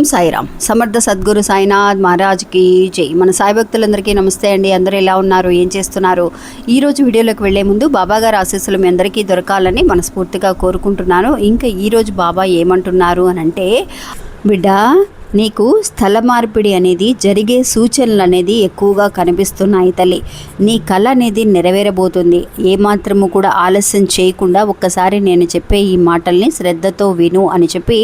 ఓం సాయిరామ్. సమర్థ సద్గురు సాయినాథ్ మహారాజ్కి జై. మన సాయి భక్తులందరికీ నమస్తే అండి. అందరూ ఎలా ఉన్నారు, ఏం చేస్తున్నారు? ఈరోజు వీడియోలోకి వెళ్లే ముందు బాబా గారి ఆశీస్సులు మీ అందరికీ దొరకాలని మనస్ఫూర్తిగా కోరుకుంటున్నాను. ఇంకా ఈరోజు బాబా ఏమంటున్నారు అని అంటే, బిడ్డ నీకు స్థల మార్పిడి అనేది జరిగే సూచనలు అనేది ఎక్కువగా కనిపిస్తున్నాయి తల్లి. నీ కళ అనేది నెరవేరబోతుంది. ఏమాత్రము కూడా ఆలస్యం చేయకుండా ఒక్కసారి నేను చెప్పే ఈ మాటల్ని శ్రద్ధతో విను అని చెప్పి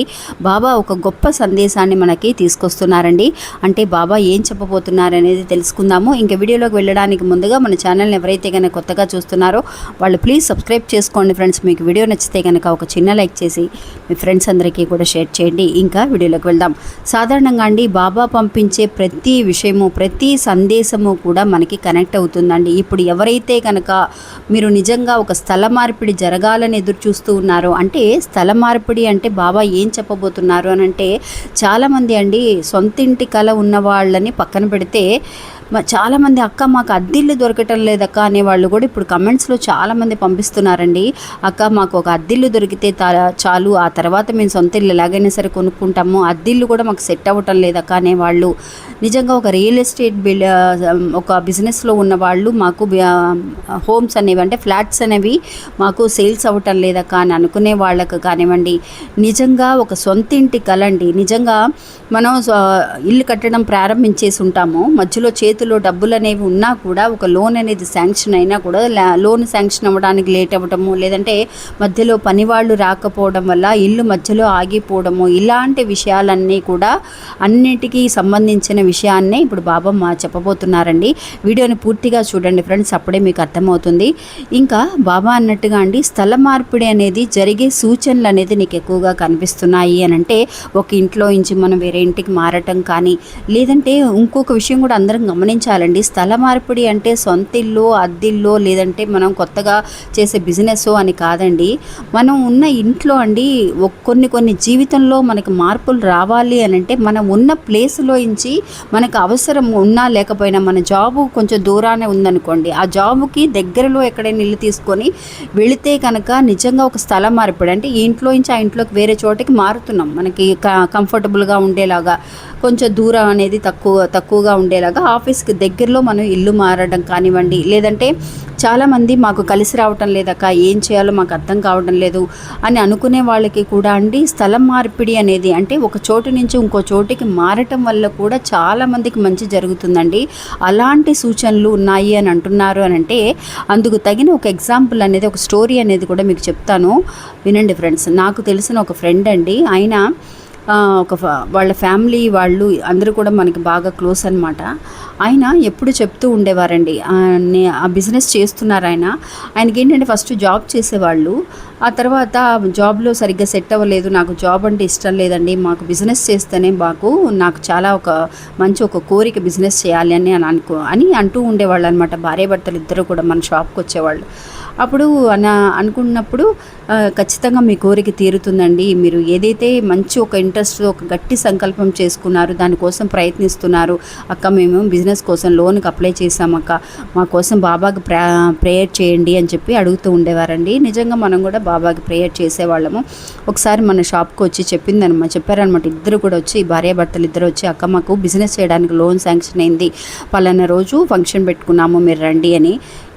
బాబా ఒక గొప్ప సందేశాన్ని మనకి తీసుకొస్తున్నారండి. అంటే బాబా ఏం చెప్పబోతున్నారు అనేది తెలుసుకుందాము. ఇంకా వీడియోలోకి వెళ్ళడానికి ముందుగా మన ఛానల్ని ఎవరైతే కనుక కొత్తగా చూస్తున్నారో వాళ్ళు ప్లీజ్ సబ్స్క్రైబ్ చేసుకోండి ఫ్రెండ్స్. మీకు వీడియో నచ్చితే కనుక ఒక చిన్న లైక్ చేసి మీ ఫ్రెండ్స్ అందరికీ కూడా షేర్ చేయండి. ఇంకా వీడియోలోకి వెళ్దాం. సాధారణంగా అండి బాబా పంపించే ప్రతి విషయము, ప్రతి సందేశము కూడా మనకి కనెక్ట్ అవుతుందండి. ఇప్పుడు ఎవరైతే కనుక మీరు నిజంగా ఒక స్థల మార్పిడి జరగాలని ఎదురు చూస్తూ ఉన్నారో, అంటే స్థల మార్పిడి అంటే బాబా ఏం చెప్పబోతున్నారు అని అంటే, చాలామంది అండి సొంతింటి కళ ఉన్న వాళ్ళని పక్కన పెడితే చాలామంది అక్క మాకు అద్దిల్లు దొరకటం లేదక్క అనేవాళ్ళు కూడా ఇప్పుడు కమెంట్స్లో చాలామంది పంపిస్తున్నారండి. అక్క మాకు ఒక అద్దిల్లు దొరికితే చాలు, ఆ తర్వాత మేము సొంత ఇల్లు ఎలాగైనా సరే కొనుక్కుంటాము, అద్దిల్లు కూడా మాకు సెట్ అవ్వటం లేదక్క అనేవాళ్ళు. నిజంగా ఒక రియల్ ఎస్టేట్ ఒక బిజినెస్లో ఉన్న వాళ్ళు మాకు హోమ్స్ అనేవి అంటే ఫ్లాట్స్ అనేవి మాకు సేల్స్ అవ్వటం లేదక్క అని అనుకునే వాళ్ళకు కానివ్వండి, నిజంగా ఒక సొంత ఇంటి కల అండి. నిజంగా మనం ఇల్లు కట్టడం ప్రారంభించేసి ఉంటాము, మధ్యలో చేతిలో డబ్బులు అనేవి ఉన్నా కూడా ఒక లోన్ అనేది శాంక్షన్ అయినా కూడా లోన్ శాంక్షన్ అవ్వడానికి లేట్ అవ్వడము, లేదంటే మధ్యలో పనివాళ్ళు రాకపోవడం వల్ల ఇల్లు మధ్యలో ఆగిపోవడము, ఇలాంటి విషయాలన్నీ కూడా అన్నిటికీ సంబంధించిన విషయాన్నే ఇప్పుడు బాబా చెప్పబోతున్నారండి. వీడియోని పూర్తిగా చూడండి ఫ్రెండ్స్, అప్పుడే మీకు అర్థమవుతుంది. ఇంకా బాబా అన్నట్టుగా అండి స్థల మార్పిడి అనేది జరిగే సూచనలు అనేది నీకు ఎక్కువగా కనిపిస్తున్నాయి అని అంటే, ఒక ఇంట్లో నుంచి మనం వేరే ఇంటికి మారటం కానీ, లేదంటే ఇంకొక విషయం కూడా అందరం గమనించాలండి. స్థల మార్పిడి అంటే సొంత ఇల్లు, అద్దిల్లు, లేదంటే మనం కొత్తగా చేసే బిజినెస్ అని కాదండి. మనం ఉన్న ఇంట్లో అండి కొన్ని జీవితంలో మనకు మార్పులు రావాలి అని అంటే, మనం ఉన్న ప్లేస్లో నుంచి మనకు అవసరం ఉన్నా లేకపోయినా, మన జాబు కొంచెం దూరానే ఉందనుకోండి, ఆ జాబుకి దగ్గరలో ఎక్కడైనా ఇల్లు తీసుకొని వెళితే కనుక నిజంగా ఒక స్థల మార్పిడి అంటే ఈ ఇంట్లో నుంచి ఆ ఇంట్లోకి వేరే చోటకి మారుతున్నాం, మనకి కంఫర్టబుల్గా ఉండేలాగా, కొంచెం దూరం అనేది తక్కువగా ఉండేలాగా ఆఫీస్కి దగ్గరలో మనం ఇల్లు మారడం కానివ్వండి, లేదంటే చాలామంది మాకు కలిసి రావటం లేదక్క, ఏం చేయాలో మాకు అర్థం కావడం లేదు అని అనుకునే వాళ్ళకి కూడా అండి స్థలం మార్పిడి అనేది అంటే ఒక చోటు నుంచి ఇంకో చోటికి మారటం వల్ల కూడా చాలామందికి మంచి జరుగుతుందండి. అలాంటి సూచనలు ఉన్నాయి అని అంటున్నారు అని అంటే, అందుకు తగిన ఒక ఎగ్జాంపుల్ అనేది, ఒక స్టోరీ అనేది కూడా మీకు చెప్తాను, వినండి ఫ్రెండ్స్. నాకు తెలిసిన ఒక ఫ్రెండ్ అండి, ఆయన వాళ్ళ ఫ్యామిలీ వాళ్ళు అందరూ కూడా మనకి బాగా క్లోజ్ అనమాట. ఆయన ఎప్పుడు చెప్తూ ఉండేవారండి, ఆ బిజినెస్ చేస్తున్నారు ఆయనకి ఏంటంటే ఫస్ట్ జాబ్ చేసేవాళ్ళు, ఆ తర్వాత జాబ్లో సరిగ్గా సెట్ అవ్వలేదు, నాకు జాబ్ అంటే ఇష్టం లేదండి, మాకు బిజినెస్ చేస్తేనే నాకు చాలా ఒక కోరిక బిజినెస్ చేయాలి అని అంటూ ఉండేవాళ్ళు అనమాట. భార్యాభర్తలు ఇద్దరు కూడా మన షాప్కి వచ్చేవాళ్ళు. అప్పుడు అనుకున్నప్పుడు ఖచ్చితంగా మీ కోరిక తీరుతుందండి, మీరు ఏదైతే మంచి ఒక ఇంట్రెస్ట్, ఒక గట్టి సంకల్పం చేసుకున్నారు, దానికోసం ప్రయత్నిస్తున్నారు అక్క, మేము బిజినెస్ కోసం లోన్కి అప్లై చేసామక్క, మా కోసం బాబాకి ప్రేయర్ చేయండి అని చెప్పి అడుగుతూ ఉండేవారండి. నిజంగా మనం కూడా బాబాకి ప్రేయర్ చేసేవాళ్ళము. ఒకసారి మన షాప్కి వచ్చి చెప్పారనమాట, ఇద్దరు కూడా వచ్చి, భార్యాభర్తలు ఇద్దరు వచ్చి, అక్క మాకు బిజినెస్ చేయడానికి లోన్ శాంక్షన్ అయింది, పలానా రోజు ఫంక్షన్ పెట్టుకున్నాము, మీరు రండి అని.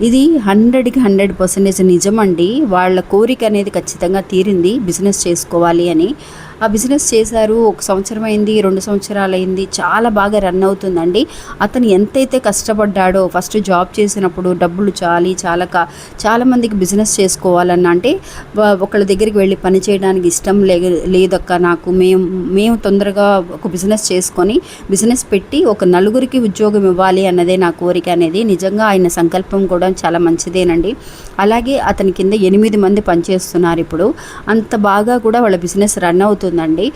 ఇది 100కి 100% నిజమండి. వాళ్ళ కోరిక అనేది ఖచ్చితంగా తీరింది, బిజినెస్ చేసుకోవాలి అని. ఆ బిజినెస్ చేశారు, 1 సంవత్సరం అయింది, 2 సంవత్సరాలు అయింది, చాలా బాగా రన్ అవుతుందండి. అతను ఎంతైతే కష్టపడ్డాడో ఫస్ట్ జాబ్ చేసినప్పుడు, డబ్బులు చాలామందికి బిజినెస్ చేసుకోవాలన్నా అంటే ఒకళ్ళ దగ్గరికి వెళ్ళి పని చేయడానికి ఇష్టం లేదక్క నాకు, మేము తొందరగా ఒక బిజినెస్ చేసుకొని బిజినెస్ పెట్టి ఒక నలుగురికి ఉద్యోగం ఇవ్వాలి అన్నదే నా కోరిక అనేది. నిజంగా ఆయన సంకల్పం కూడా చాలా మంచిదేనండి. అలాగే అతని కింద 8 మంది పనిచేస్తున్నారు ఇప్పుడు. అంత బాగా కూడా వాళ్ళ బిజినెస్ రన్ అవుతుందండి.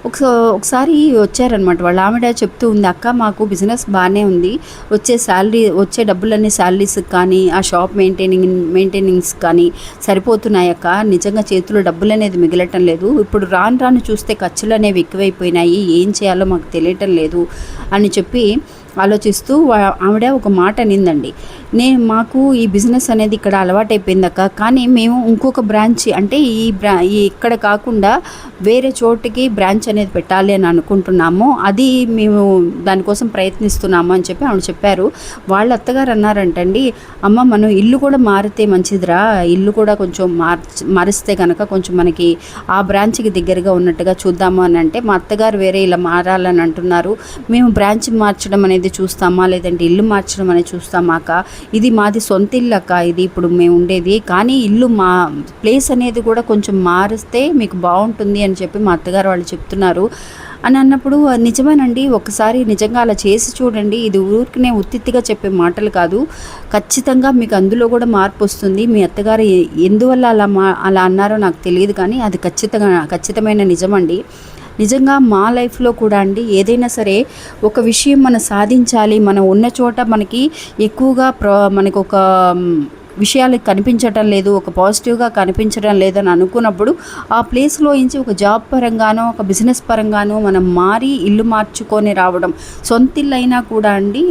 ఒకసారి వచ్చారనమాట, వాళ్ళ ఆవిడ చెప్తూ ఉంది, అక్క మాకు బిజినెస్ బాగానే ఉంది, వచ్చే డబ్బులన్నీ శాలరీస్ కానీ, ఆ షాప్ మెయింటెనెన్స్ కానీ సరిపోతున్నాయి అక్క, నిజంగా చేతిలో డబ్బులు అనేది మిగలటం లేదు, ఇప్పుడు రాను చూస్తే ఖర్చులు అనేవి ఎక్కువైపోయినాయి, ఏం చేయాలో మాకు తెలియటం లేదు అని చెప్పి ఆలోచిస్తూ ఆవిడ ఒక మాట అనిందండి. మాకు ఈ బిజినెస్ అనేది ఇక్కడ అలవాటైపోయిందక్క, కానీ మేము ఇంకొక బ్రాంచ్ అంటే ఇక్కడ కాకుండా వేరే చోటుకి బ్రాంచ్ అనేది పెట్టాలి అని అనుకుంటున్నాము, అది మేము దానికోసం ప్రయత్నిస్తున్నాము అని చెప్పి ఆవిడ చెప్పారు. వాళ్ళ అత్తగారు అన్నారంటండి, అమ్మ మనం ఇల్లు కూడా మారితే మంచిదిరా, ఇల్లు కూడా కొంచెం మారిస్తే కనుక కొంచెం మనకి ఆ బ్రాంచ్కి దగ్గరగా ఉన్నట్టుగా చూద్దాము అని అంటే, మా అత్తగారు వేరే ఇలా మారాలని అంటున్నారు, మేము బ్రాంచ్ మార్చడం అనేది చూస్తామా లేదంటే ఇల్లు మార్చడం అనేది చూస్తామాక, ఇది మాది సొంత ఇల్లు అక్క, ఇది ఇప్పుడు మేము ఉండేది, కానీ ఇల్లు మా ప్లేస్ అనేది కూడా కొంచెం మారిస్తే మీకు బాగుంటుంది అని చెప్పి మా అత్తగారు వాళ్ళు చెప్తున్నారు అని అన్నప్పుడు, నిజమేనండి, ఒకసారి నిజంగా అలా చేసి చూడండి, ఇది ఊరికనే ఉత్తిగా చెప్పే మాటలు కాదు, ఖచ్చితంగా మీకు అందులో కూడా మార్పు వస్తుంది. మీ అత్తగారు ఎందువల్ల అలా అన్నారో నాకు తెలియదు, కానీ అది ఖచ్చితమైన నిజమండి. నిజంగా మా లైఫ్లో కూడా అండి, ఏదైనా సరే ఒక విషయం మనం సాధించాలి, మనం ఉన్న చోట మనకి ఎక్కువగా మనకు ఒక విషయాలు కనిపించటం లేదు, ఒక పాజిటివ్గా కనిపించడం లేదని అనుకున్నప్పుడు ఆ ప్లేస్లో నుంచి ఒక జాబ్ పరంగానో ఒక బిజినెస్ పరంగానో మనం మారి ఇల్లు మార్చుకొని రావడం, సొంత ఇల్లు అయినా కూడా అండి,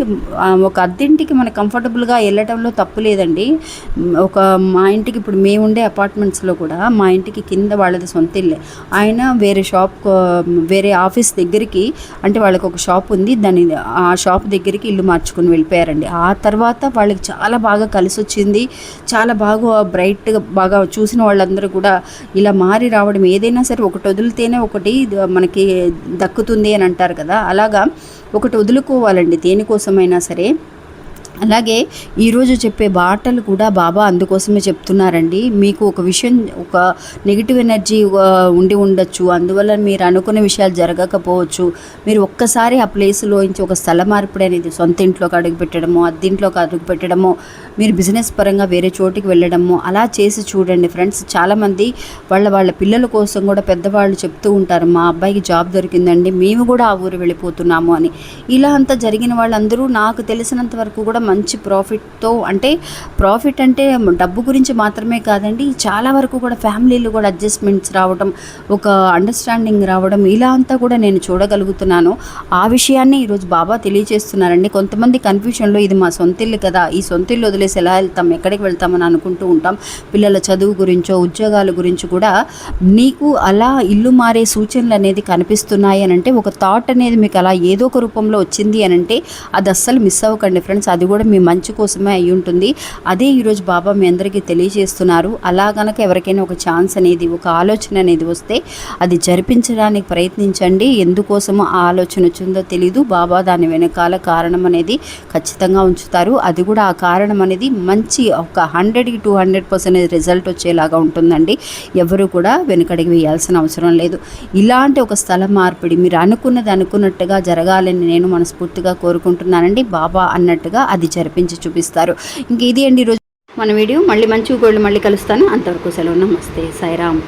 ఒక అద్దెంటికి మన కంఫర్టబుల్గా వెళ్ళటంలో తప్పు లేదండి. మా ఇంటికి ఇప్పుడు మేము ఉండే అపార్ట్మెంట్స్లో కూడా మా ఇంటికి కింద వాళ్ళది సొంత ఇల్లే, ఆయన వేరే ఆఫీస్ దగ్గరికి, అంటే వాళ్ళకి ఒక షాప్ ఉంది, ఆ షాప్ దగ్గరికి ఇల్లు మార్చుకొని వెళ్ళిపోయారండి. ఆ తర్వాత వాళ్ళకి చాలా బాగా కలిసి వచ్చింది, చాలా బాగా బ్రైట్గా బాగా చూసిన వాళ్ళందరూ కూడా ఇలా మారి రావడం, ఏదైనా సరే ఒకటి వదిలితేనే ఒకటి మనకి దక్కుతుంది అని అంటారు కదా, అలాగా ఒకటి వదులుకోవాలండి దేనికోసమైనా సరే. అలాగే ఈరోజు చెప్పే మాటలు కూడా బాబా అందుకోసమే చెప్తున్నారండి. మీకు ఒక విషయం, ఒక నెగిటివ్ ఎనర్జీ ఉండి ఉండొచ్చు, అందువల్ల మీరు అనుకున్న విషయాలు జరగకపోవచ్చు, మీరు ఒక్కసారి ఆ ప్లేస్లోంచి ఒక స్థల మార్పిడి అనేది సొంత ఇంట్లోకి అడుగు పెట్టడము, అద్దెంట్లోకి అడుగు పెట్టడము, మీరు బిజినెస్ పరంగా వేరే చోటికి వెళ్ళడము, అలా చేసి చూడండి ఫ్రెండ్స్. చాలామంది వాళ్ళ పిల్లల కోసం కూడా పెద్దవాళ్ళు చెప్తూ ఉంటారు, మా అబ్బాయికి జాబ్ దొరికిందండి, మేము కూడా ఆ ఊరు వెళ్ళిపోతున్నాము అని. ఇలా అంతా జరిగిన వాళ్ళందరూ నాకు తెలిసినంత వరకు కూడా మంచి ప్రాఫిట్తో, అంటే ప్రాఫిట్ అంటే డబ్బు గురించి మాత్రమే కాదండి, చాలా వరకు కూడా ఫ్యామిలీలు కూడా అడ్జస్ట్మెంట్స్ రావడం, ఒక అండర్స్టాండింగ్ రావడం, ఇలా అంతా కూడా నేను చూడగలుగుతున్నాను. ఆ విషయాన్ని ఈరోజు బాబా తెలియజేస్తున్నారండి. కొంతమంది కన్ఫ్యూషన్లో ఇది మా సొంత ఇల్లు కదా, ఈ సొంత ఇల్లు వదిలేసి ఎలా వెళ్తాం, ఎక్కడికి వెళ్తామని అనుకుంటూ ఉంటాం. పిల్లల చదువు గురించో ఉద్యోగాల గురించి కూడా నీకు అలా ఇల్లు మారే సూచనలు అనేది కనిపిస్తున్నాయి అని అంటే, ఒక థాట్ అనేది మీకు అలా ఏదో ఒక రూపంలో వచ్చింది అని అంటే, అది అస్సలు మిస్ అవ్వకండి ఫ్రెండ్స్, అది కూడా మీ మంచి కోసమే అయి ఉంటుంది. అదే ఈరోజు బాబా మీ అందరికీ తెలియజేస్తున్నారు. అలా కనుక ఎవరికైనా ఒక ఛాన్స్ అనేది, ఒక ఆలోచన అనేది వస్తే అది జరిపించడానికి ప్రయత్నించండి. ఎందుకోసమో ఆ ఆలోచన వచ్చిందో తెలీదు, బాబా దాని వెనకాల కారణం అనేది ఖచ్చితంగా ఉంచుతారు. అది కూడా ఆ కారణం అనేది మంచి ఒక 100కి 200% రిజల్ట్ వచ్చేలాగా ఉంటుందండి. ఎవరు కూడా వెనుకడికి వేయాల్సిన అవసరం లేదు. ఇలాంటి ఒక స్థల మార్పిడి మీరు అనుకున్నది అనుకున్నట్టుగా జరగాలని నేను మనస్ఫూర్తిగా కోరుకుంటున్నానండి. బాబా అన్నట్టుగా అది జరిపించి చూపిస్తారు. ఇంక ఇది అండి ఈరోజు మన వీడియో. మళ్ళీ మంచి గోల్డ్ మళ్ళీ కలుస్తాను. అంతవరకు సెలవు. నమస్తే, సాయిరామ్.